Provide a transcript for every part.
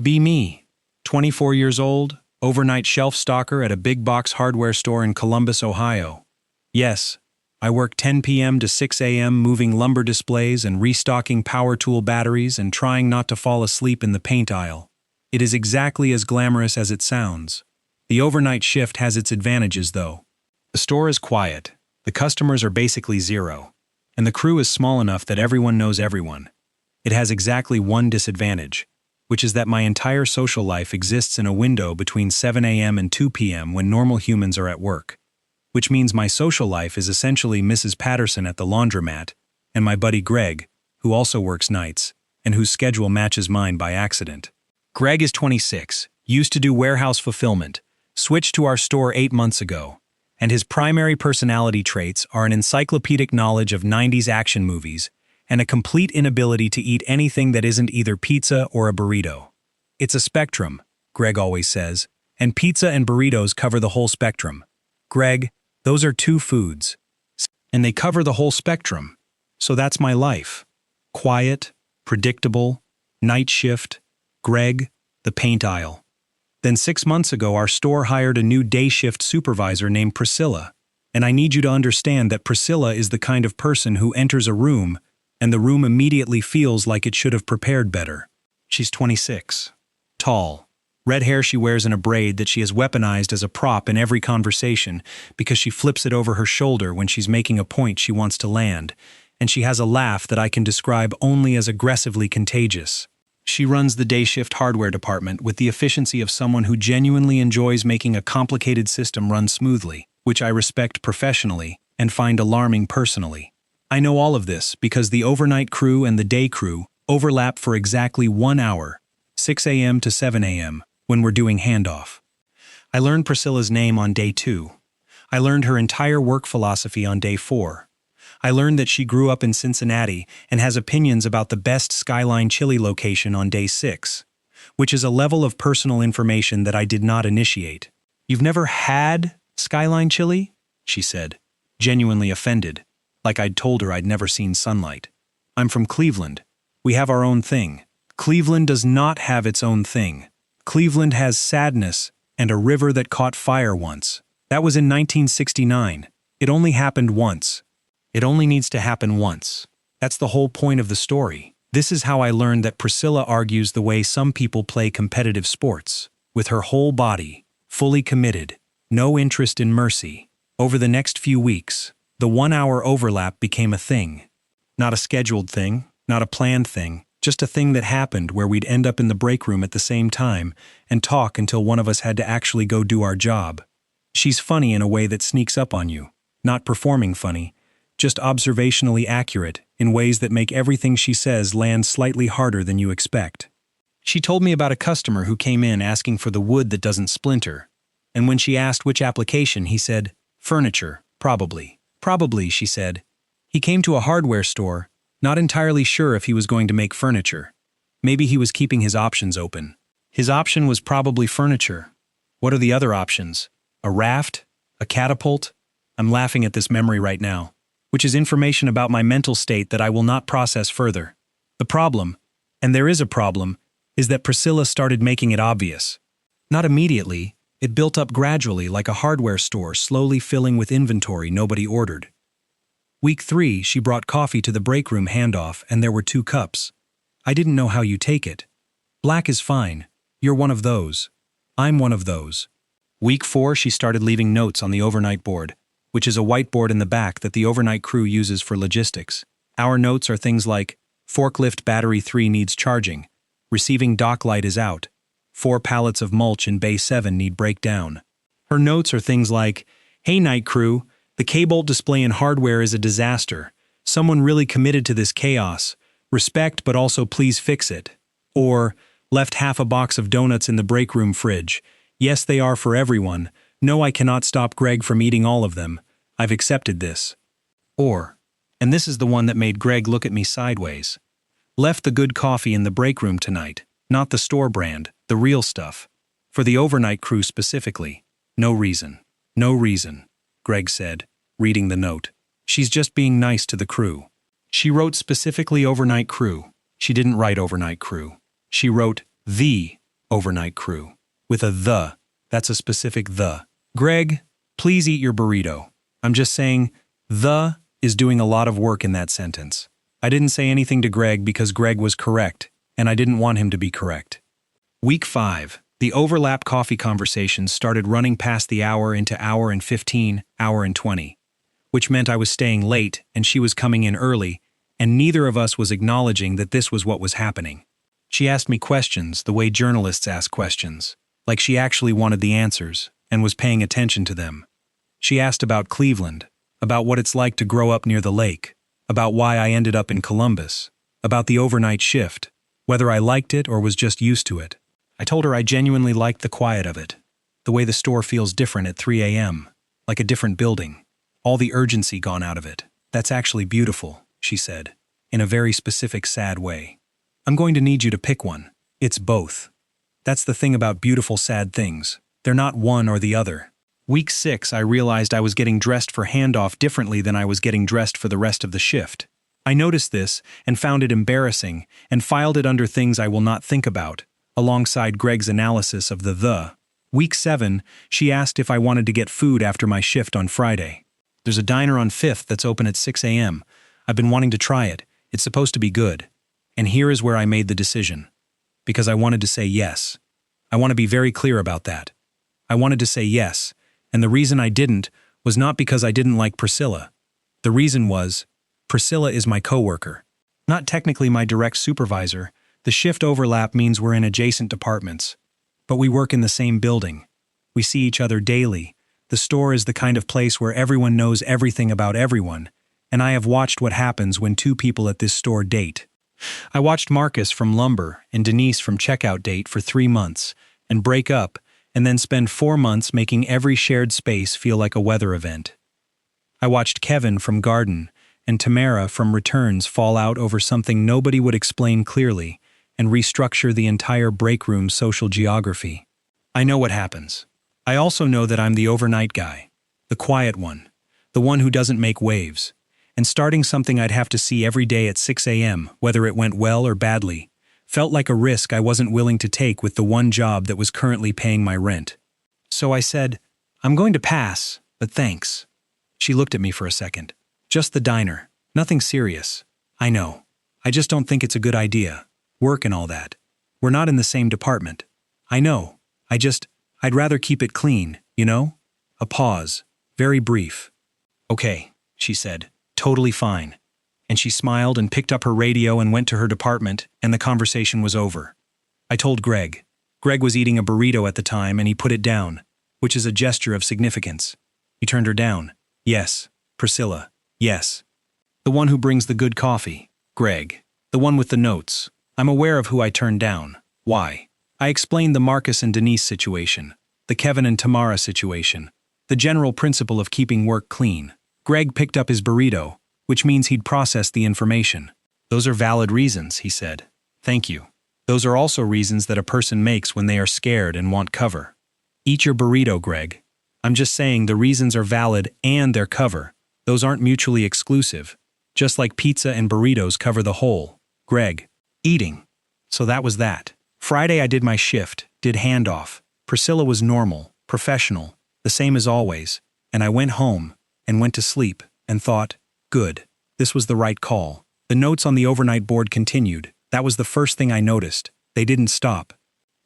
Be me, 24 years old, overnight shelf stocker at a big box hardware store in Columbus, Ohio. Yes, I work 10 p.m. to 6 a.m. moving lumber displays and restocking power tool batteries and trying not to fall asleep in the paint aisle. It is exactly as glamorous as it sounds. The overnight shift has its advantages, though. The store is quiet, the customers are basically zero, and the crew is small enough that everyone knows everyone. It has exactly one disadvantage, which is that my entire social life exists in a window between 7 a.m. and 2 p.m. when normal humans are at work. Which means my social life is essentially Mrs. Patterson at the laundromat, and my buddy Greg, who also works nights, and whose schedule matches mine by accident. Greg is 26, used to do warehouse fulfillment, switched to our store 8 months ago, and his primary personality traits are an encyclopedic knowledge of 90s action movies and a complete inability to eat anything that isn't either pizza or a burrito. It's a spectrum, Greg always says, and pizza and burritos cover the whole spectrum. Greg, those are two foods, and they cover the whole spectrum. So that's my life. Quiet, predictable, night shift, Greg, the paint aisle. Then 6 months ago, our store hired a new day shift supervisor named Priscilla, and I need you to understand that Priscilla is the kind of person who enters a room, and the room immediately feels like it should have prepared better. She's 26, tall. Red hair she wears in a braid that she has weaponized as a prop in every conversation because she flips it over her shoulder when she's making a point she wants to land, and she has a laugh that I can describe only as aggressively contagious. She runs the day shift hardware department with the efficiency of someone who genuinely enjoys making a complicated system run smoothly, which I respect professionally and find alarming personally. I know all of this because the overnight crew and the day crew overlap for exactly 1 hour, 6 a.m. to 7 a.m., when we're doing handoff. I learned Priscilla's name on day 2. I learned her entire work philosophy on day 4. I learned that she grew up in Cincinnati and has opinions about the best Skyline Chili location on day 6, which is a level of personal information that I did not initiate. "You've never had Skyline Chili?" she said, genuinely offended, like I'd told her I'd never seen sunlight. "I'm from Cleveland. We have our own thing." Cleveland does not have its own thing. Cleveland has sadness and a river that caught fire once. That was in 1969. It only happened once. It only needs to happen once. That's the whole point of the story. This is how I learned that Priscilla argues the way some people play competitive sports, with her whole body, fully committed, no interest in mercy. Over the next few weeks, the 1 hour overlap became a thing. Not a scheduled thing, not a planned thing, just a thing that happened where we'd end up in the break room at the same time and talk until one of us had to actually go do our job. She's funny in a way that sneaks up on you, not performing funny, just observationally accurate in ways that make everything she says land slightly harder than you expect. She told me about a customer who came in asking for the wood that doesn't splinter, and when she asked which application, he said, "Furniture, probably." "Probably," she said. He came to a hardware store, not entirely sure if he was going to make furniture. Maybe he was keeping his options open. His option was probably furniture. What are the other options? A raft? A catapult? I'm laughing at this memory right now, which is information about my mental state that I will not process further. The problem, and there is a problem, is that Priscilla started making it obvious. Not immediately, it built up gradually like a hardware store slowly filling with inventory nobody ordered. Week 3, she brought coffee to the break room handoff and there were 2 cups. I didn't know how you take it. Black is fine. You're one of those. I'm one of those. Week 4, she started leaving notes on the overnight board, which is a whiteboard in the back that the overnight crew uses for logistics. Our notes are things like, forklift battery 3 needs charging, receiving dock light is out, 4 pallets of mulch in bay 7 need breakdown. Her notes are things like, hey night crew, the K-bolt display in hardware is a disaster. Someone really committed to this chaos. Respect, but also please fix it. Or, left half a box of donuts in the break room fridge. Yes, they are for everyone. No, I cannot stop Greg from eating all of them. I've accepted this. Or, and this is the one that made Greg look at me sideways. Left the good coffee in the break room tonight. Not the store brand, the real stuff. For the overnight crew specifically. No reason. No reason, Greg said, reading the note. She's just being nice to the crew. She wrote specifically overnight crew. She didn't write overnight crew. She wrote the Overnight crew. With a the. That's a specific the. Greg, please eat your burrito. I'm just saying, the is doing a lot of work in that sentence. I didn't say anything to Greg because Greg was correct, and I didn't want him to be correct. Week 5. The overlap coffee conversations started running past the hour into hour and 15, hour and 20, which meant I was staying late and she was coming in early, and neither of us was acknowledging that this was what was happening. She asked me questions the way journalists ask questions, like she actually wanted the answers and was paying attention to them. She asked about Cleveland, about what it's like to grow up near the lake, about why I ended up in Columbus, about the overnight shift, whether I liked it or was just used to it. I told her I genuinely liked the quiet of it, the way the store feels different at 3 a.m., like a different building, all the urgency gone out of it. That's actually beautiful, she said, in a very specific sad way. I'm going to need you to pick one. It's both. That's the thing about beautiful sad things. They're not one or the other. Week 6, I realized I was getting dressed for handoff differently than I was getting dressed for the rest of the shift. I noticed this and found it embarrassing and filed it under things I will not think about, alongside Greg's analysis of the. Week 7, she asked if I wanted to get food after my shift on Friday. There's a diner on 5th that's open at 6 a.m. I've been wanting to try it. It's supposed to be good. And here is where I made the decision. Because I wanted to say yes. I want to be very clear about that. I wanted to say yes, and the reason I didn't was not because I didn't like Priscilla. The reason was, Priscilla is my coworker. Not technically my direct supervisor. The shift overlap means we're in adjacent departments. But we work in the same building. We see each other daily. The store is the kind of place where everyone knows everything about everyone, and I have watched what happens when two people at this store date. I watched Marcus from Lumber and Denise from Checkout date for 3 months, and break up, and then spend 4 months making every shared space feel like a weather event. I watched Kevin from Garden and Tamara from Returns fall out over something nobody would explain clearly, and restructure the entire break room's social geography. I know what happens. I also know that I'm the overnight guy, the quiet one, the one who doesn't make waves, and starting something I'd have to see every day at 6 a.m., whether it went well or badly, felt like a risk I wasn't willing to take with the one job that was currently paying my rent. So I said, I'm going to pass, but thanks. She looked at me for a second. Just the diner. Nothing serious. I know. I just don't think it's a good idea. Work and all that. We're not in the same department. I know. I'd rather keep it clean, you know? A pause. Very brief. Okay, she said. Totally fine. And she smiled and picked up her radio and went to her department, and the conversation was over. I told Greg. Greg was eating a burrito at the time and he put it down, which is a gesture of significance. He turned her down. Yes. Priscilla. Yes. The one who brings the good coffee. Greg. The one with the notes. I'm aware of who I turned down. Why? I explained the Marcus and Denise situation, the Kevin and Tamara situation, the general principle of keeping work clean. Greg picked up his burrito, which means he'd processed the information. Those are valid reasons, he said. Thank you. Those are also reasons that a person makes when they are scared and want cover. Eat your burrito, Greg. I'm just saying the reasons are valid and they're cover. Those aren't mutually exclusive. Just like pizza and burritos cover the whole. Greg. Eating. So that was that. Friday I did my shift, did handoff. Priscilla was normal, professional, the same as always, and I went home and went to sleep and thought, good, this was the right call. The notes on the overnight board continued. That was the first thing I noticed. They didn't stop.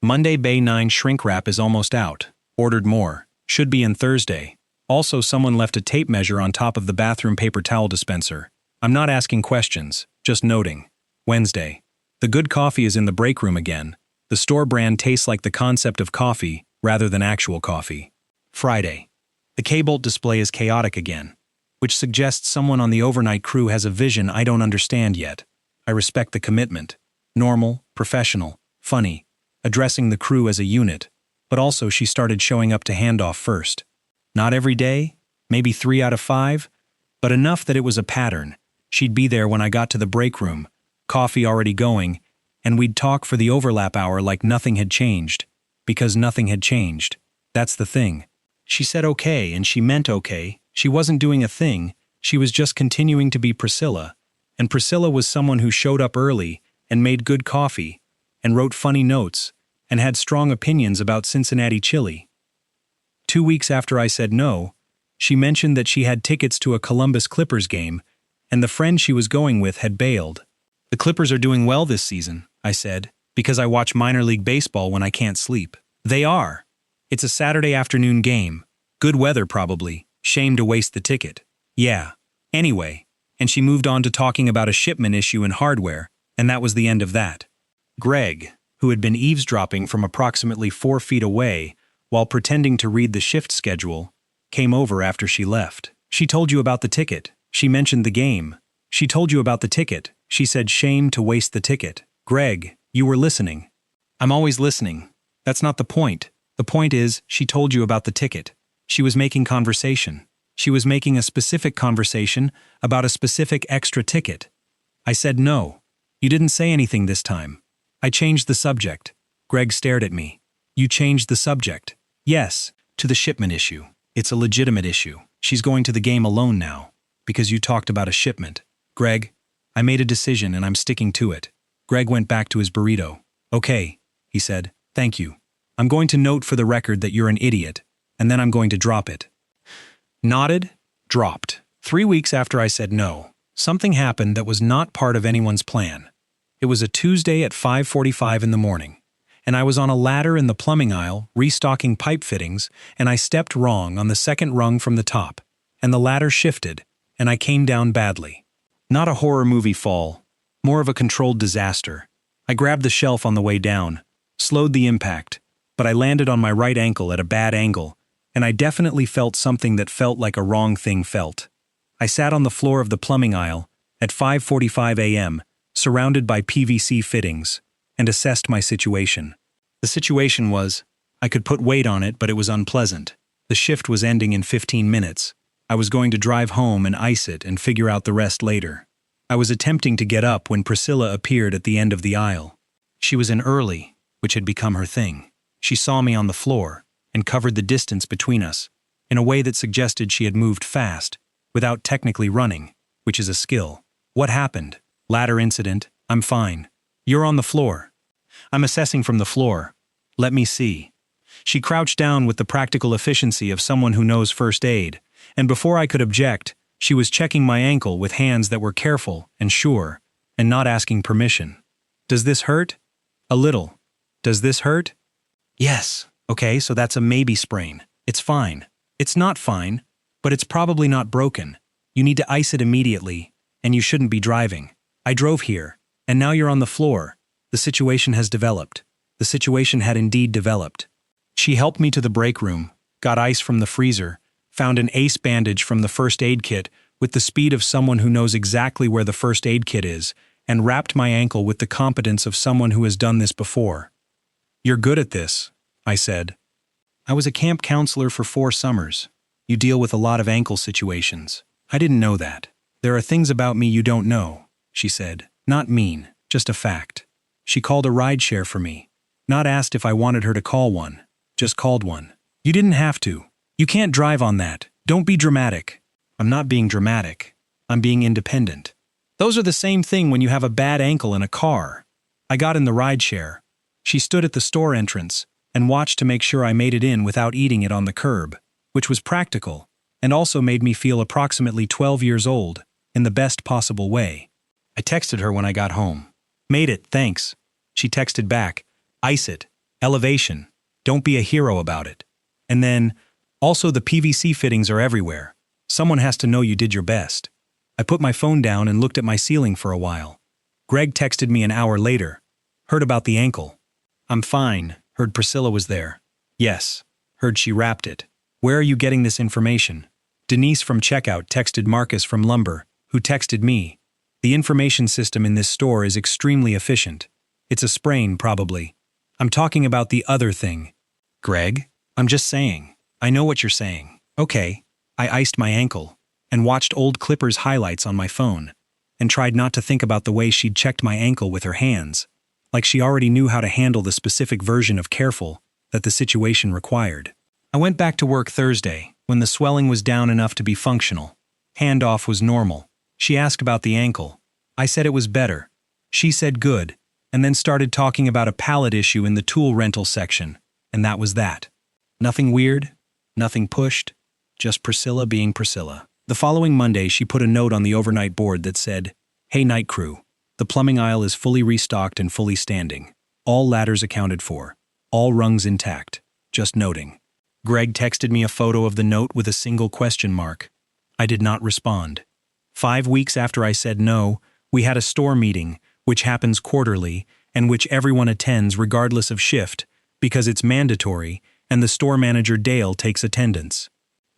Monday Bay 9 shrink wrap is almost out. Ordered more. Should be in Thursday. Also, someone left a tape measure on top of the bathroom paper towel dispenser. I'm not asking questions, just noting. Wednesday. The good coffee is in the break room again. The store brand tastes like the concept of coffee rather than actual coffee. Friday. The K-Bolt display is chaotic again, which suggests someone on the overnight crew has a vision I don't understand yet. I respect the commitment. Normal, professional, funny, addressing the crew as a unit, but also she started showing up to handoff first. Not every day, maybe 3 out of 5, but enough that it was a pattern. She'd be there when I got to the break room, coffee already going, and we'd talk for the overlap hour like nothing had changed. Because nothing had changed. That's the thing. She said okay, and she meant okay. She wasn't doing a thing. She was just continuing to be Priscilla. And Priscilla was someone who showed up early and made good coffee and wrote funny notes and had strong opinions about Cincinnati chili. 2 weeks after I said no, she mentioned that she had tickets to a Columbus Clippers game, and the friend she was going with had bailed. The Clippers are doing well this season, I said, because I watch minor league baseball when I can't sleep. They are. It's a Saturday afternoon game. Good weather probably. Shame to waste the ticket. Yeah. Anyway, and she moved on to talking about a shipment issue in hardware, and that was the end of that. Greg, who had been eavesdropping from approximately 4 feet away while pretending to read the shift schedule, came over after she left. She told you about the ticket. She mentioned the game. She told you about the ticket. She said shame to waste the ticket. Greg, you were listening. I'm always listening. That's not the point. The point is, she told you about the ticket. She was making conversation. She was making a specific conversation about a specific extra ticket. I said no. You didn't say anything this time. I changed the subject. Greg stared at me. You changed the subject. Yes, to the shipment issue. It's a legitimate issue. She's going to the game alone now, because you talked about a shipment. Greg, I made a decision and I'm sticking to it. Greg went back to his burrito. Okay, he said, thank you. I'm going to note for the record that you're an idiot, and then I'm going to drop it. Nodded, dropped. 3 weeks after I said no, something happened that was not part of anyone's plan. It was a Tuesday at 5:45 in the morning, and I was on a ladder in the plumbing aisle restocking pipe fittings, and I stepped wrong on the second rung from the top, and the ladder shifted, and I came down badly. Not a horror movie fall, more of a controlled disaster. I grabbed the shelf on the way down, slowed the impact, but I landed on my right ankle at a bad angle, and I definitely felt something that felt like a wrong thing felt. I sat on the floor of the plumbing aisle at 5:45 a.m., surrounded by PVC fittings, and assessed my situation. The situation was, I could put weight on it, but it was unpleasant. The shift was ending in 15 minutes. I was going to drive home and ice it and figure out the rest later. I was attempting to get up when Priscilla appeared at the end of the aisle. She was in early, which had become her thing. She saw me on the floor and covered the distance between us in a way that suggested she had moved fast, without technically running, which is a skill. What happened? Ladder incident. I'm fine. You're on the floor. I'm assessing from the floor. Let me see. She crouched down with the practical efficiency of someone who knows first aid, and before I could object, she was checking my ankle with hands that were careful and sure, and not asking permission. Does this hurt? A little. Does this hurt? Yes. Okay, so that's a maybe sprain. It's fine. It's not fine, but it's probably not broken. You need to ice it immediately, and you shouldn't be driving. I drove here, and now you're on the floor. The situation has developed. The situation had indeed developed. She helped me to the break room, got ice from the freezer, found an ace bandage from the first aid kit with the speed of someone who knows exactly where the first aid kit is, and wrapped my ankle with the competence of someone who has done this before. You're good at this, I said. I was a camp counselor for 4 summers. You deal with a lot of ankle situations. I didn't know that. There are things about me you don't know, she said. Not mean, just a fact. She called a rideshare for me. Not asked if I wanted her to call one. Just called one. You didn't have to. You can't drive on that. Don't be dramatic. I'm not being dramatic. I'm being independent. Those are the same thing when you have a bad ankle in a car. I got in the rideshare. She stood at the store entrance and watched to make sure I made it in without eating it on the curb, which was practical, and also made me feel approximately 12 years old, in the best possible way. I texted her when I got home. Made it, thanks. She texted back, ice it, elevation, don't be a hero about it. And then, also the PVC fittings are everywhere. Someone has to know you did your best. I put my phone down and looked at my ceiling for a while. Greg texted me an hour later. Heard about the ankle. I'm fine. Heard Priscilla was there. Yes. Heard she wrapped it. Where are you getting this information? Denise from checkout texted Marcus from lumber, who texted me. The information system in this store is extremely efficient. It's a sprain, probably. I'm talking about the other thing. Greg? I'm just saying. I know what you're saying. Okay. I iced my ankle, and watched old Clippers highlights on my phone, and tried not to think about the way she'd checked my ankle with her hands, like she already knew how to handle the specific version of careful that the situation required. I went back to work Thursday, when the swelling was down enough to be functional. Handoff was normal. She asked about the ankle. I said it was better. She said good, and then started talking about a pallet issue in the tool rental section, and that was that. Nothing weird, nothing pushed, just Priscilla being Priscilla. The following Monday, she put a note on the overnight board that said, "Hey night crew, the plumbing aisle is fully restocked and fully standing. All ladders accounted for. All rungs intact. Just noting." Greg texted me a photo of the note with a single question mark. I did not respond. 5 weeks after I said no, we had a store meeting, which happens quarterly, and which everyone attends regardless of shift, because it's mandatory, and the store manager Dale takes attendance.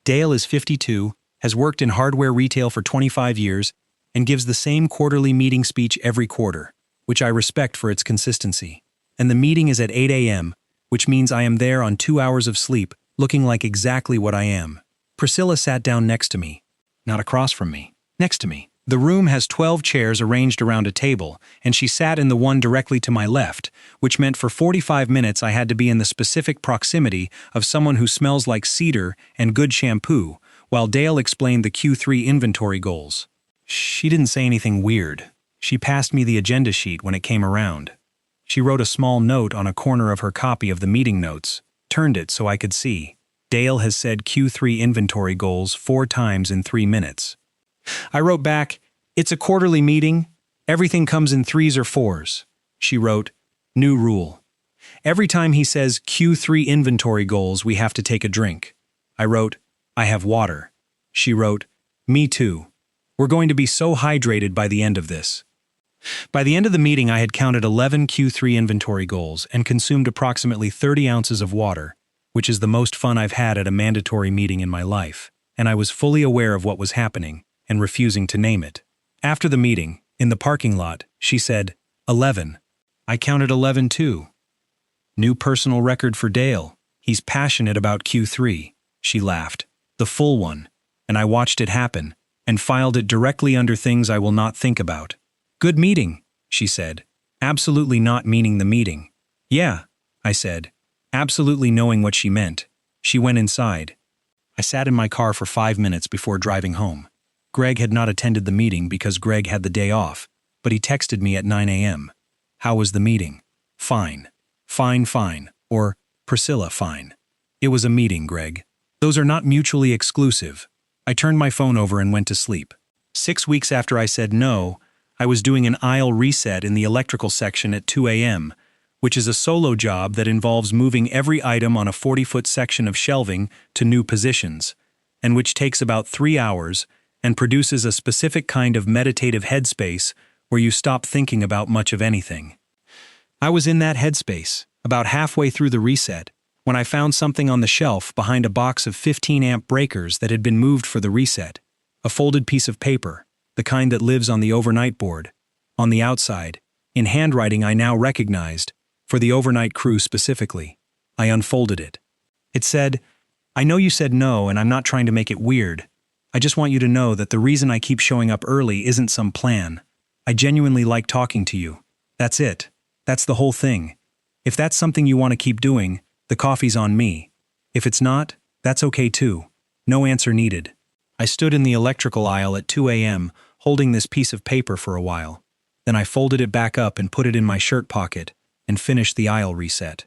Dale is 52, has worked in hardware retail for 25 years, and gives the same quarterly meeting speech every quarter, which I respect for its consistency. And the meeting is at 8 a.m., which means I am there on 2 hours of sleep, looking like exactly what I am. Priscilla sat down next to me. Not across from me. Next to me. The room has 12 chairs arranged around a table, and she sat in the one directly to my left, which meant for 45 minutes I had to be in the specific proximity of someone who smells like cedar and good shampoo, while Dale explained the Q3 inventory goals. She didn't say anything weird. She passed me the agenda sheet when it came around. She wrote a small note on a corner of her copy of the meeting notes, turned it so I could see. Dale has said Q3 inventory goals 4 times in 3 minutes. I wrote back, "It's a quarterly meeting. Everything comes in 3s or 4s. She wrote, "New rule. Every time he says Q3 inventory goals, we have to take a drink." I wrote, "I have water." She wrote, "Me too. We're going to be so hydrated by the end of this." By the end of the meeting, I had counted 11 Q3 inventory goals and consumed approximately 30 ounces of water, which is the most fun I've had at a mandatory meeting in my life, and I was fully aware of what was happening and refusing to name it. After the meeting, in the parking lot, she said, 11. I counted 11 too. New personal record for Dale. He's passionate about Q3, she laughed. The full one. And I watched it happen, and filed it directly under things I will not think about. Good meeting, she said, absolutely not meaning the meeting. Yeah, I said, absolutely knowing what she meant. She went inside. I sat in my car for 5 minutes before driving home. Greg had not attended the meeting because Greg had the day off, but he texted me at 9 a.m. How was the meeting? Fine. Fine. Or, Priscilla, fine. It was a meeting, Greg. Those are not mutually exclusive. I turned my phone over and went to sleep. 6 weeks after I said no, I was doing an aisle reset in the electrical section at 2 a.m., which is a solo job that involves moving every item on a 40-foot section of shelving to new positions, and which takes about 3 hours and produces a specific kind of meditative headspace where you stop thinking about much of anything. I was in that headspace, about halfway through the reset, when I found something on the shelf behind a box of 15-amp breakers that had been moved for the reset, a folded piece of paper, the kind that lives on the overnight board. On the outside, in handwriting I now recognized, for the overnight crew specifically. I unfolded it. It said, "I know you said no and I'm not trying to make it weird. I just want you to know that the reason I keep showing up early isn't some plan. I genuinely like talking to you. That's it. That's the whole thing. If that's something you want to keep doing, the coffee's on me. If it's not, that's okay too. No answer needed." I stood in the electrical aisle at 2 a.m. holding this piece of paper for a while. Then I folded it back up and put it in my shirt pocket and finished the aisle reset.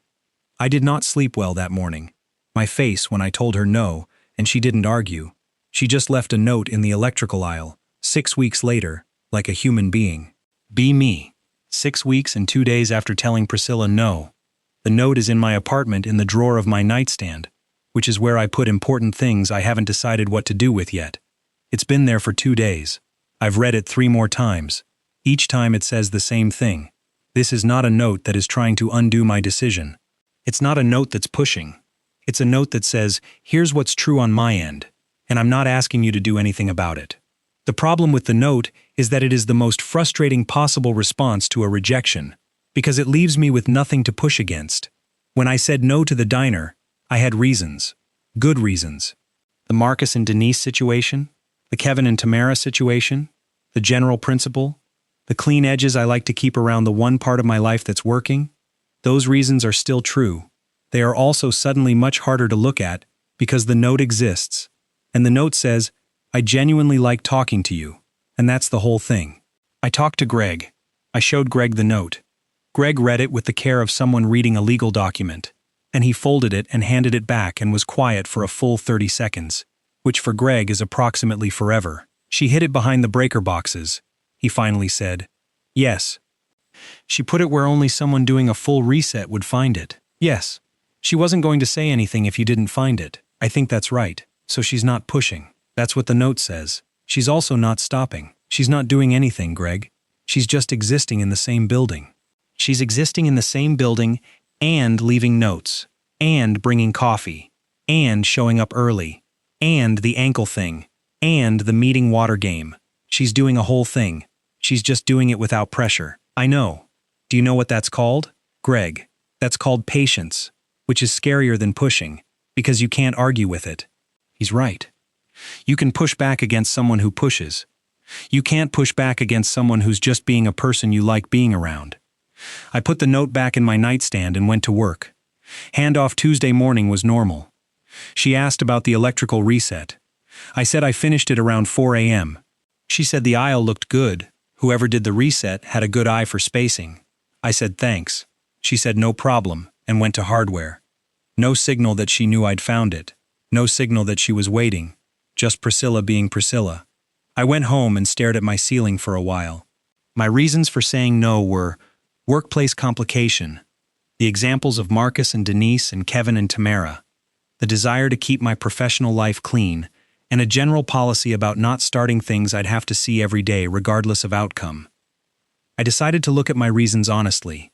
I did not sleep well that morning. My face when I told her no, and she didn't argue. She just left a note in the electrical aisle, 6 weeks later, like a human being. Be me. 6 weeks and 2 days after telling Priscilla no. The note is in my apartment in the drawer of my nightstand, which is where I put important things I haven't decided what to do with yet. It's been there for 2 days. I've read it 3 more times. Each time it says the same thing. This is not a note that is trying to undo my decision. It's not a note that's pushing. It's a note that says, here's what's true on my end, and I'm not asking you to do anything about it. The problem with the note is that it is the most frustrating possible response to a rejection, because it leaves me with nothing to push against. When I said no to the diner, I had reasons. Good reasons. The Marcus and Denise situation, the Kevin and Tamara situation, the general principle, the clean edges I like to keep around the one part of my life that's working. Those reasons are still true. They are also suddenly much harder to look at because the note exists. And the note says, I genuinely like talking to you. And that's the whole thing. I talked to Greg. I showed Greg the note. Greg read it with the care of someone reading a legal document, and he folded it and handed it back and was quiet for a full 30 seconds, which for Greg is approximately forever. She hid it behind the breaker boxes. He finally said, "Yes." She put it where only someone doing a full reset would find it. Yes. She wasn't going to say anything if you didn't find it. I think that's right. So she's not pushing. That's what the note says. She's also not stopping. She's not doing anything, Greg. She's just existing in the same building. She's existing in the same building and leaving notes, and bringing coffee, and showing up early, and the ankle thing, and the meeting water game. She's doing a whole thing. She's just doing it without pressure. I know. Do you know what that's called? Greg, that's called patience, which is scarier than pushing, because you can't argue with it. He's right. You can push back against someone who pushes. You can't push back against someone who's just being a person you like being around. I put the note back in my nightstand and went to work. Handoff Tuesday morning was normal. She asked about the electrical reset. I said I finished it around 4 a.m. She said the aisle looked good. Whoever did the reset had a good eye for spacing. I said thanks. She said no problem and went to hardware. No signal that she knew I'd found it. No signal that she was waiting. Just Priscilla being Priscilla. I went home and stared at my ceiling for a while. My reasons for saying no were workplace complication, the examples of Marcus and Denise and Kevin and Tamara, the desire to keep my professional life clean, and a general policy about not starting things I'd have to see every day regardless of outcome. I decided to look at my reasons honestly,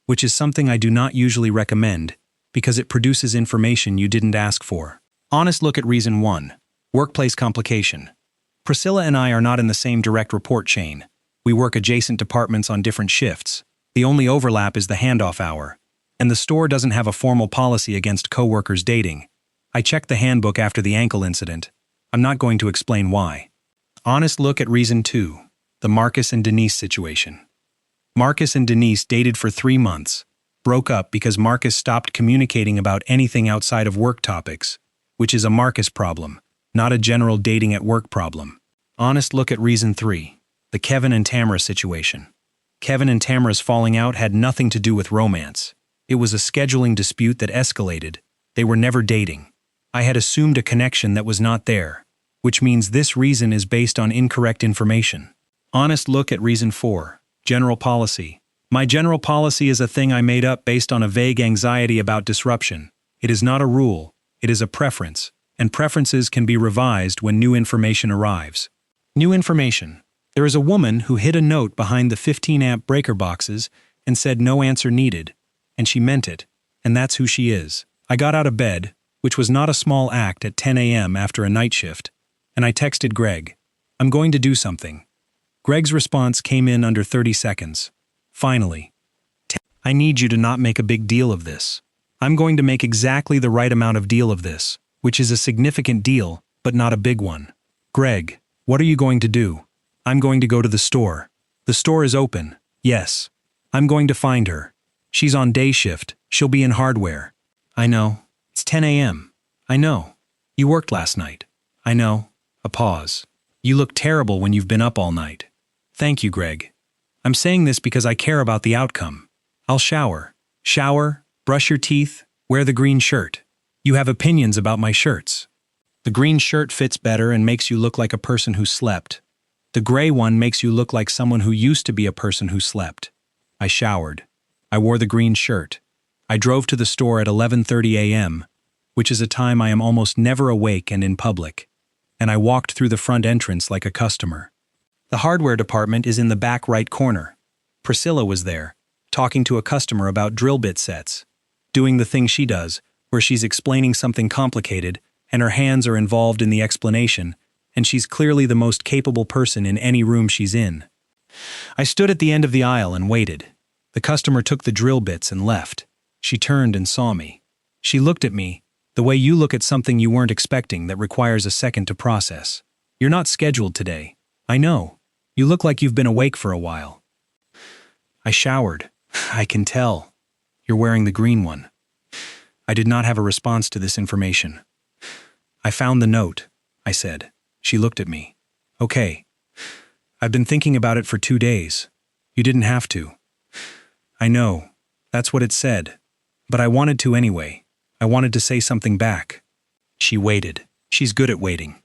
which is something I do not usually recommend because it produces information you didn't ask for. Honest look at reason 1, workplace complication. Priscilla and I are not in the same direct report chain. We work adjacent departments on different shifts. The only overlap is the handoff hour, and the store doesn't have a formal policy against coworkers dating. I checked the handbook after the ankle incident. I'm not going to explain why. Honest look at reason 2, the Marcus and Denise situation. Marcus and Denise dated for 3 months, broke up because Marcus stopped communicating about anything outside of work topics, which is a Marcus problem, not a general dating at work problem. Honest look at reason 3, the Kevin and Tamara situation. Kevin and Tamara's falling out had nothing to do with romance. It was a scheduling dispute that escalated. They were never dating. I had assumed a connection that was not there, which means this reason is based on incorrect information. Honest look at reason 4, general policy. My general policy is a thing I made up based on a vague anxiety about disruption. It is not a rule, it is a preference, and preferences can be revised when new information arrives. New information. There is a woman who hid a note behind the 15-amp breaker boxes and said no answer needed, and she meant it, and that's who she is. I got out of bed, which was not a small act at 10 a.m. after a night shift, and I texted Greg, "I'm going to do something." Greg's response came in under 30 seconds. Finally, "I need you to not make a big deal of this. I'm going to make exactly the right amount of deal of this, which is a significant deal, but not a big one. Greg, what are you going to do?" "I'm going to go to the store." "The store is open." "Yes." "I'm going to find her. She's on day shift. She'll be in hardware." "I know. It's 10 a.m. "I know. You worked last night." "I know." A pause. "You look terrible when you've been up all night." "Thank you, Greg. I'm saying this because I care about the outcome. I'll shower. Shower, brush your teeth, wear the green shirt. You have opinions about my shirts. The green shirt fits better and makes you look like a person who slept. The gray one makes you look like someone who used to be a person who slept." I showered. I wore the green shirt. I drove to the store at 11:30 a.m., which is a time I am almost never awake and in public, and I walked through the front entrance like a customer. The hardware department is in the back right corner. Priscilla was there, talking to a customer about drill bit sets, doing the thing she does, where she's explaining something complicated, and her hands are involved in the explanation, and she's clearly the most capable person in any room she's in. I stood at the end of the aisle and waited. The customer took the drill bits and left. She turned and saw me. She looked at me, the way you look at something you weren't expecting that requires a second to process. "You're not scheduled today." "I know. You look like you've been awake for a while." "I showered. I can tell. You're wearing the green one." I did not have a response to this information. "I found the note," I said. She looked at me. "Okay. I've been thinking about it for 2 days. You didn't have to." I know. That's what it said. But I wanted to anyway. I wanted to say something back. She waited. She's good at waiting.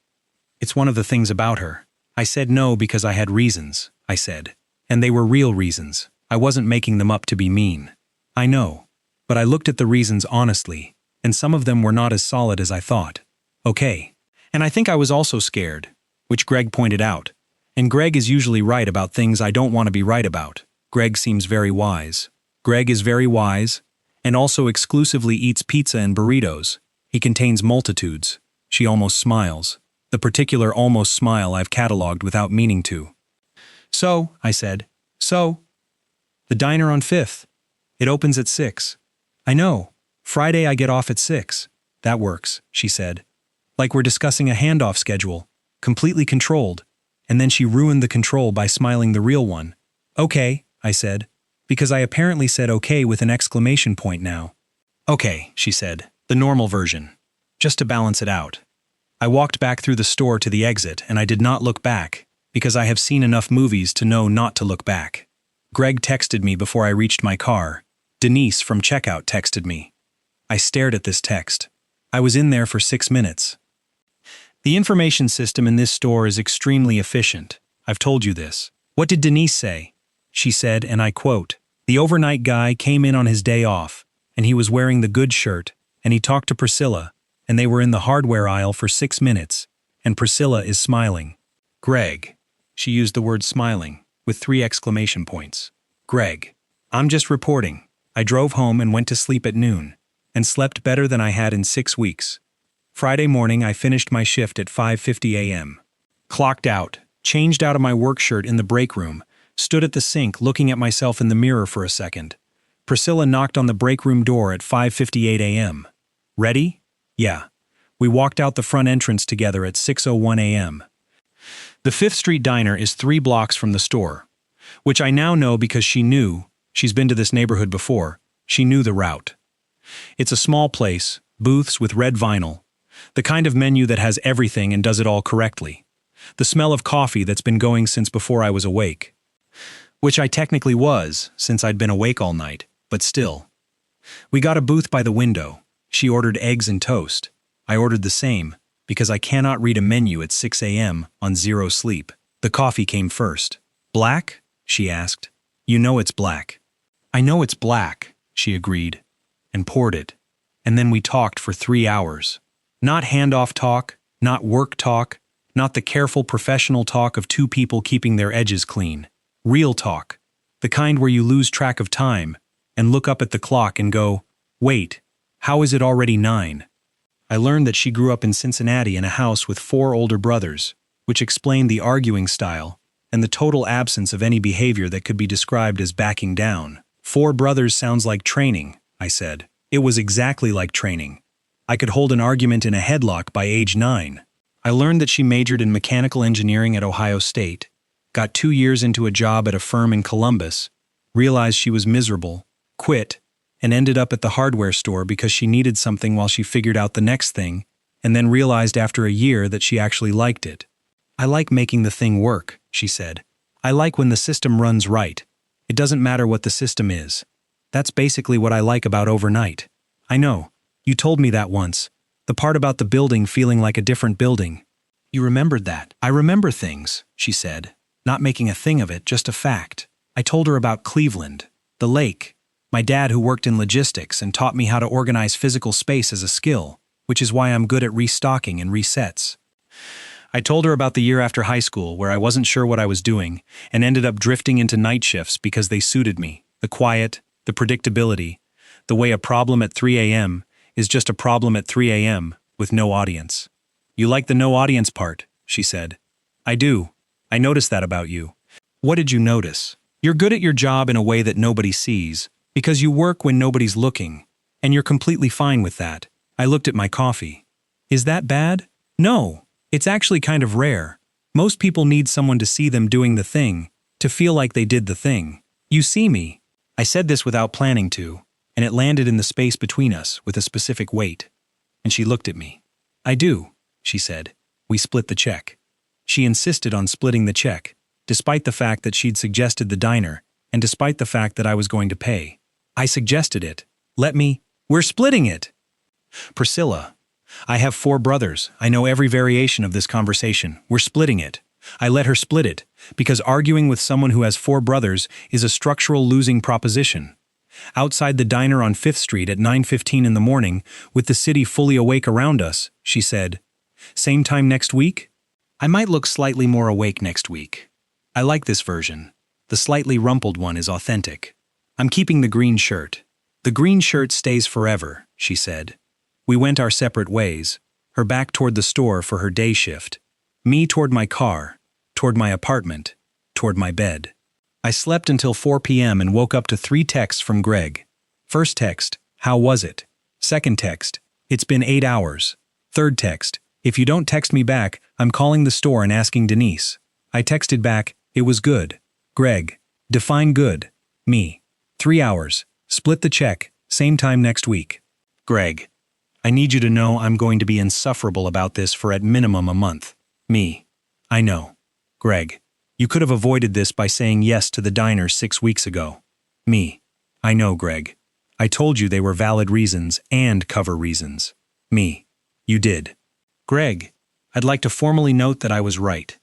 It's one of the things about her. I said no because I had reasons, I said. And they were real reasons. I wasn't making them up to be mean. I know. But I looked at the reasons honestly, and some of them were not as solid as I thought. Okay. And I think I was also scared, which Greg pointed out. And Greg is usually right about things I don't want to be right about. Greg seems very wise. Greg is very wise, and also exclusively eats pizza and burritos. He contains multitudes. She almost smiles. The particular almost smile I've cataloged without meaning to. So, I said. So? The diner on 5th. It opens at 6. I know. Friday I get off at 6. That works, she said. Like we're discussing a handoff schedule. Completely controlled. And then she ruined the control by smiling the real one. Okay, I said. Because I apparently said okay with an exclamation point now. Okay, she said. The normal version. Just to balance it out. I walked back through the store to the exit and I did not look back, because I have seen enough movies to know not to look back. Greg texted me before I reached my car. Denise from checkout texted me. I stared at this text. I was in there for 6 minutes. The information system in this store is extremely efficient. I've told you this. What did Denise say? She said, and I quote, "The overnight guy came in on his day off, and he was wearing the good shirt, and he talked to Priscilla, and they were in the hardware aisle for 6 minutes, and Priscilla is smiling." Greg. She used the word smiling, with 3 exclamation points. Greg. I'm just reporting. I drove home and went to sleep at noon, and slept better than I had in 6 weeks. Friday morning I finished my shift at 5:50 a.m. Clocked out, changed out of my work shirt in the break room, stood at the sink looking at myself in the mirror for a second. Priscilla knocked on the break room door at 5:58 a.m. Ready? Yeah. We walked out the front entrance together at 6:01 a.m. The 5th Street Diner is 3 blocks from the store, which I now know because she's been to this neighborhood before, she knew the route. It's a small place, booths with red vinyl, the kind of menu that has everything and does it all correctly. The smell of coffee that's been going since before I was awake. Which I technically was, since I'd been awake all night, but still. We got a booth by the window. She ordered eggs and toast. I ordered the same, because I cannot read a menu at 6 a.m. on zero sleep. The coffee came first. Black? She asked. You know it's black. I know it's black, she agreed, and poured it. And then we talked for 3 hours. Not handoff talk, not work talk, not the careful professional talk of 2 people keeping their edges clean. Real talk. The kind where you lose track of time and look up at the clock and go, wait, how is it already 9? I learned that she grew up in Cincinnati in a house with 4 older brothers, which explained the arguing style and the total absence of any behavior that could be described as backing down. 4 brothers sounds like training, I said. It was exactly like training. I could hold an argument in a headlock by age 9. I learned that she majored in mechanical engineering at Ohio State, got 2 years into a job at a firm in Columbus, realized she was miserable, quit, and ended up at the hardware store because she needed something while she figured out the next thing, and then realized after a year that she actually liked it. I like making the thing work, she said. I like when the system runs right. It doesn't matter what the system is. That's basically what I like about overnight. I know. You told me that once. The part about the building feeling like a different building. You remembered that. I remember things, she said, not making a thing of it, just a fact. I told her about Cleveland, the lake, my dad who worked in logistics and taught me how to organize physical space as a skill, which is why I'm good at restocking and resets. I told her about the year after high school where I wasn't sure what I was doing and ended up drifting into night shifts because they suited me. The quiet, the predictability, the way a problem at 3 a.m. is just a problem at 3 a.m. with no audience. You like the no audience part, she said. I do. I noticed that about you. What did you notice? You're good at your job in a way that nobody sees, because you work when nobody's looking, and you're completely fine with that. I looked at my coffee. Is that bad? No. It's actually kind of rare. Most people need someone to see them doing the thing, to feel like they did the thing. You see me. I said this without planning to, and it landed in the space between us with a specific weight. And she looked at me. I do, she said. We split the check. She insisted on splitting the check, despite the fact that she'd suggested the diner, and despite the fact that I was going to pay. I suggested it. We're splitting it. Priscilla, I have 4 brothers. I know every variation of this conversation. We're splitting it. I let her split it, because arguing with someone who has 4 brothers is a structural losing proposition. Outside the diner on 5th Street at 9:15 in the morning, with the city fully awake around us, she said, "Same time next week?" I might look slightly more awake next week. I like this version. The slightly rumpled one is authentic. I'm keeping the green shirt. The green shirt stays forever, she said. We went our separate ways, her back toward the store for her day shift, me toward my car, toward my apartment, toward my bed. I slept until 4 p.m. and woke up to 3 texts from Greg. First text, "How was it?" Second text, "It's been 8 hours." Third text, "If you don't text me back, I'm calling the store and asking Denise." I texted back, "It was good." Greg, define good. Me, 3 hours. Split the check, same time next week. Greg, I need you to know I'm going to be insufferable about this for at minimum a month. Me, I know. Greg, you could have avoided this by saying yes to the diner 6 weeks ago. Me, I know, Greg. I told you they were valid reasons and cover reasons. Me, you did. Greg, I'd like to formally note that I was right.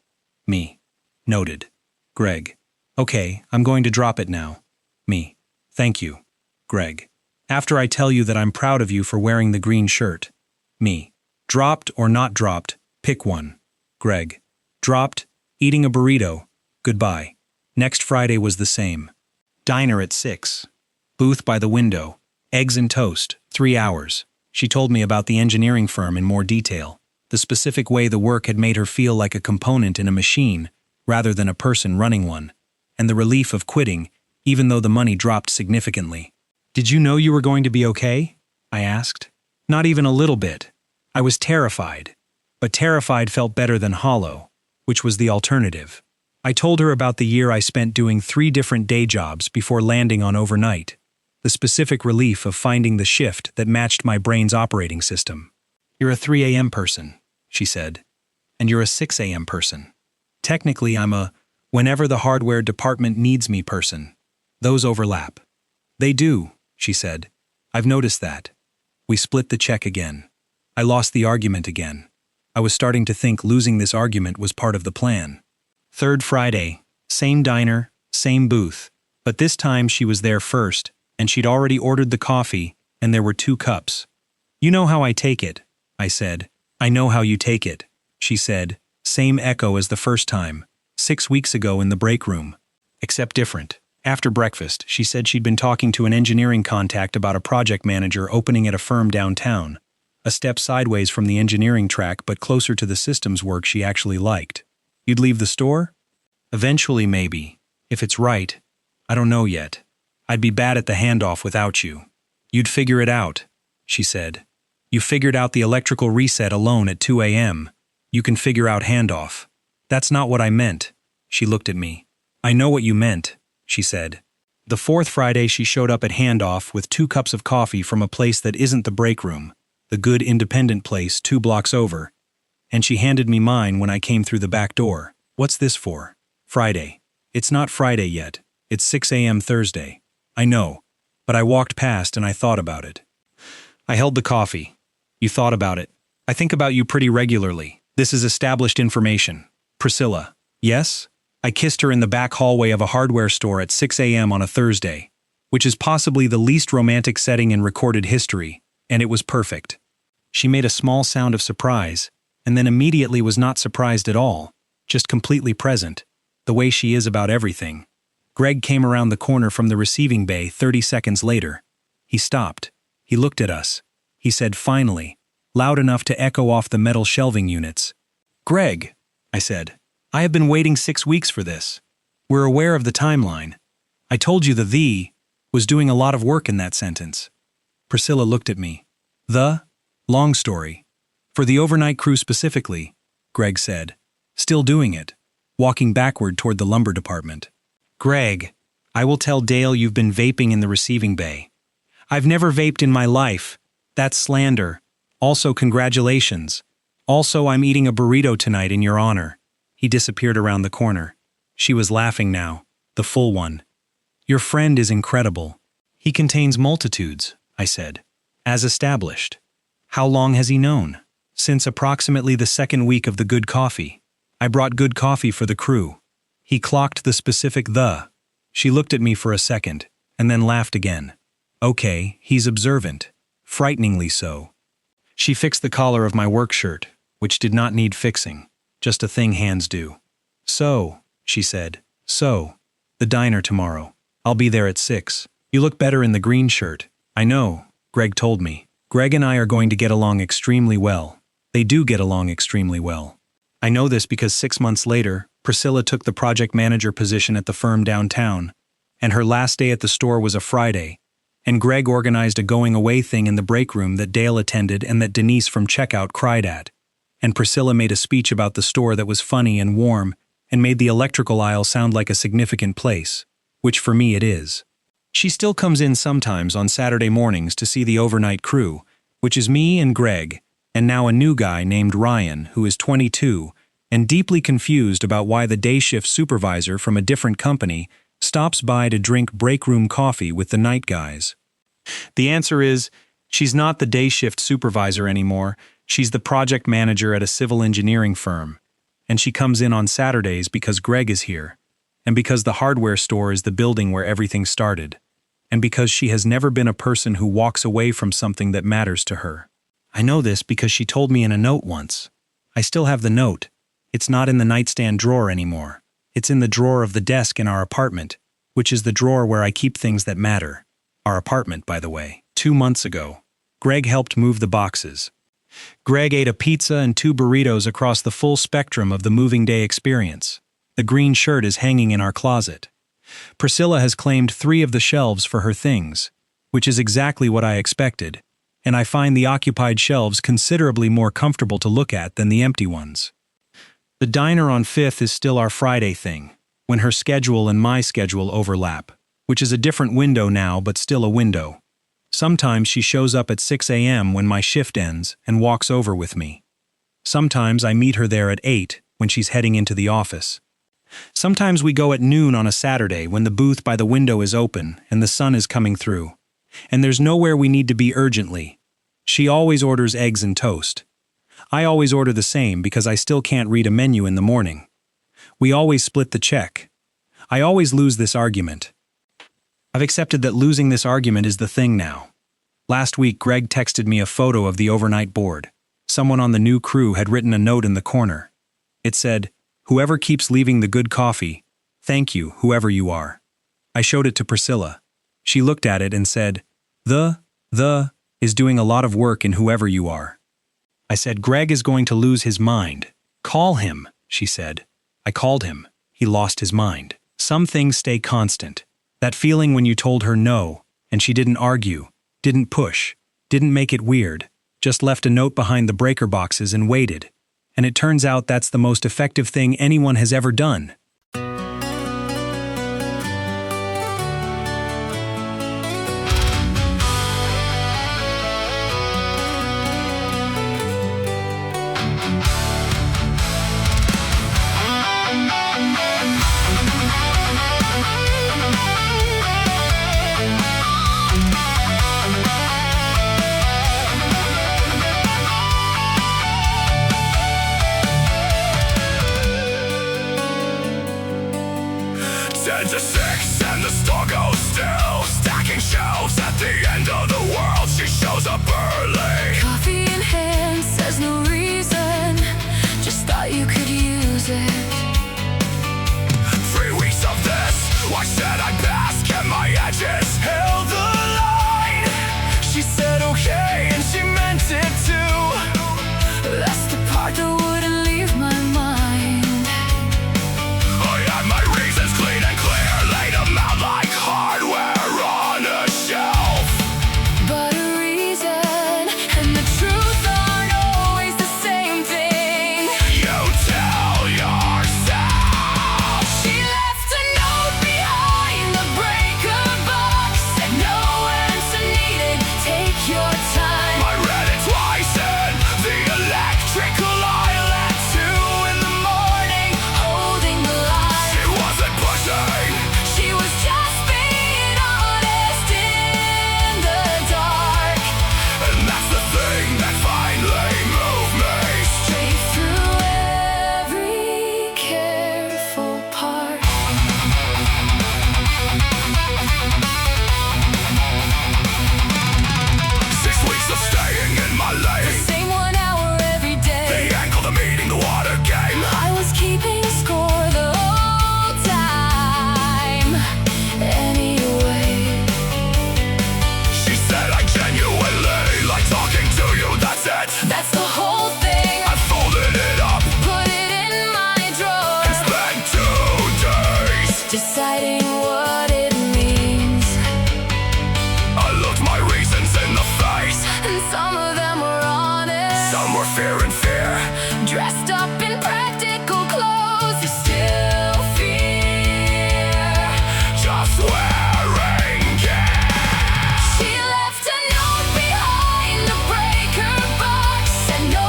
Me, noted. Greg, okay, I'm going to drop it now. Me, thank you. Greg, after I tell you that I'm proud of you for wearing the green shirt. Me, dropped or not dropped, pick one. Greg, dropped, eating a burrito, goodbye. Next Friday was the same. Diner at 6. Booth by the window, eggs and toast, 3 hours. She told me about the engineering firm in more detail, the specific way the work had made her feel like a component in a machine rather than a person running one, and the relief of quitting, even though the money dropped significantly. Did you know you were going to be okay? I asked. Not even a little bit. I was terrified. But terrified felt better than hollow, which was the alternative. I told her about the year I spent doing 3 different day jobs before landing on overnight, the specific relief of finding the shift that matched my brain's operating system. You're a 3 a.m. person, she said, and you're a 6 a.m. person. Technically, I'm a whenever the hardware department needs me person. Those overlap. They do, she said. I've noticed that. We split the check again. I lost the argument again. I was starting to think losing this argument was part of the plan. Third Friday, same diner, same booth, but this time she was there first, and she'd already ordered the coffee, and there were 2 cups. You know how I take it, I said. I know how you take it, she said, same echo as the first time, 6 weeks ago in the break room, except different. After breakfast, she said she'd been talking to an engineering contact about a project manager opening at a firm downtown, a step sideways from the engineering track but closer to the systems work she actually liked. You'd leave the store? Eventually, maybe. If it's right. I don't know yet. I'd be bad at the handoff without you. You'd figure it out, she said. You figured out the electrical reset alone at 2 a.m. You can figure out handoff. That's not what I meant. She looked at me. I know what you meant, she said. The 4th Friday she showed up at handoff with 2 cups of coffee from a place that isn't the break room, the good independent place 2 blocks over, and she handed me mine when I came through the back door. What's this for? Friday. It's not Friday yet. It's 6 a.m. Thursday. I know, but I walked past and I thought about it. I held the coffee. You thought about it. I think about you pretty regularly. This is established information. Priscilla. Yes? I kissed her in the back hallway of a hardware store at 6 a.m. on a Thursday, which is possibly the least romantic setting in recorded history, and it was perfect. She made a small sound of surprise, and then immediately was not surprised at all, just completely present, the way she is about everything. Greg came around the corner from the receiving bay 30 seconds later. He stopped. He looked at us. He said finally, loud enough to echo off the metal shelving units. Greg, I said, I have been waiting 6 weeks for this. We're aware of the timeline. I told you the was doing a lot of work in that sentence. Priscilla looked at me. Long story. For the overnight crew specifically, Greg said. Still doing it. Walking backward toward the lumber department. Greg, I will tell Dale you've been vaping in the receiving bay. I've never vaped in my life. That's slander. Also congratulations. Also I'm eating a burrito tonight in your honor. He disappeared around the corner. She was laughing now, the full one. Your friend is incredible. He contains multitudes, I said. As established. How long has he known? Since approximately the second week of the good coffee. I brought good coffee for the crew. He clocked the specific the. She looked at me for a second, and then laughed again. Okay, he's observant. Frighteningly so. She fixed the collar of my work shirt, which did not need fixing, just a thing hands do. So, she said, the diner tomorrow. I'll be there at 6. You look better in the green shirt. I know, Greg told me. Greg and I are going to get along extremely well. They do get along extremely well. I know this because 6 months later, Priscilla took the project manager position at the firm downtown, and her last day at the store was a Friday, and Greg organized a going-away thing in the break room that Dale attended and that Denise from checkout cried at, and Priscilla made a speech about the store that was funny and warm and made the electrical aisle sound like a significant place, which for me it is. She still comes in sometimes on Saturday mornings to see the overnight crew, which is me and Greg, and now a new guy named Ryan, who is 22, and deeply confused about why the day shift supervisor from a different company stops by to drink break room coffee with the night guys. The answer is, she's not the day shift supervisor anymore, she's the project manager at a civil engineering firm, and she comes in on Saturdays because Greg is here, and because the hardware store is the building where everything started, and because she has never been a person who walks away from something that matters to her. I know this because she told me in a note once. I still have the note. It's not in the nightstand drawer anymore. It's in the drawer of the desk in our apartment, which is the drawer where I keep things that matter. Our apartment, by the way. 2 months ago, Greg helped move the boxes. Greg ate a pizza and 2 burritos across the full spectrum of the moving day experience. The green shirt is hanging in our closet. Priscilla has claimed 3 of the shelves for her things, which is exactly what I expected, and I find the occupied shelves considerably more comfortable to look at than the empty ones. The diner on 5th is still our Friday thing, when her schedule and my schedule overlap, which is a different window now but still a window. Sometimes she shows up at 6 a.m. when my shift ends and walks over with me. Sometimes I meet her there at 8 when she's heading into the office. Sometimes we go at noon on a Saturday when the booth by the window is open and the sun is coming through, and there's nowhere we need to be urgently. She always orders eggs and toast. I always order the same because I still can't read a menu in the morning. We always split the check. I always lose this argument. I've accepted that losing this argument is the thing now. Last week, Greg texted me a photo of the overnight board. Someone on the new crew had written a note in the corner. It said, "Whoever keeps leaving the good coffee, thank you, whoever you are." I showed it to Priscilla. She looked at it and said, The is doing a lot of work in whoever you are. I said, Greg is going to lose his mind. Call him, she said. I called him. He lost his mind. Some things stay constant. That feeling when you told her no, and she didn't argue, didn't push, didn't make it weird, just left a note behind the breaker boxes and waited. And it turns out that's the most effective thing anyone has ever done. fear and fear. Dressed up in practical clothes, you still fear. Just wearing gear. She left a note behind the breaker box, said no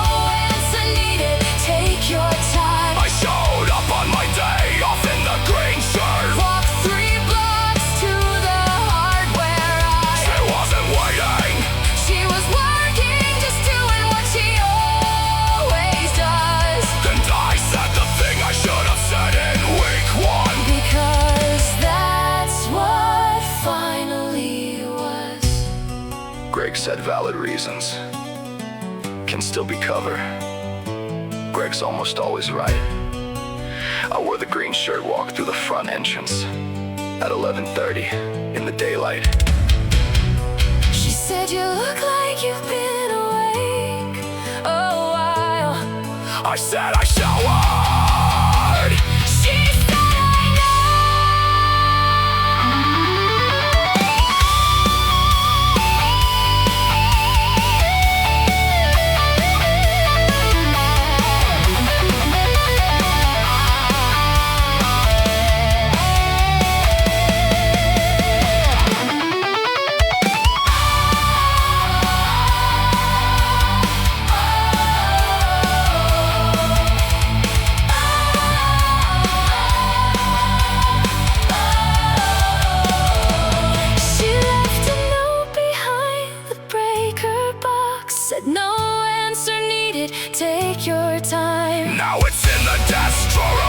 answer needed, take your time. I showed up on my day off in the green shirt. Walked 3 blocks to the hardware aisle. She wasn't waiting. She was working, just doing what she always does. And I said the thing I should have said in week 1. Because that's what finally was. Greg said valid reasons can still be cover. Greg's almost always right. I wore the green shirt, walked through the front entrance at 11:30 in the daylight. She said you look like you've been awake a while. I said I showered. She said I said no answer needed, take your time. Now it's in the desk drawer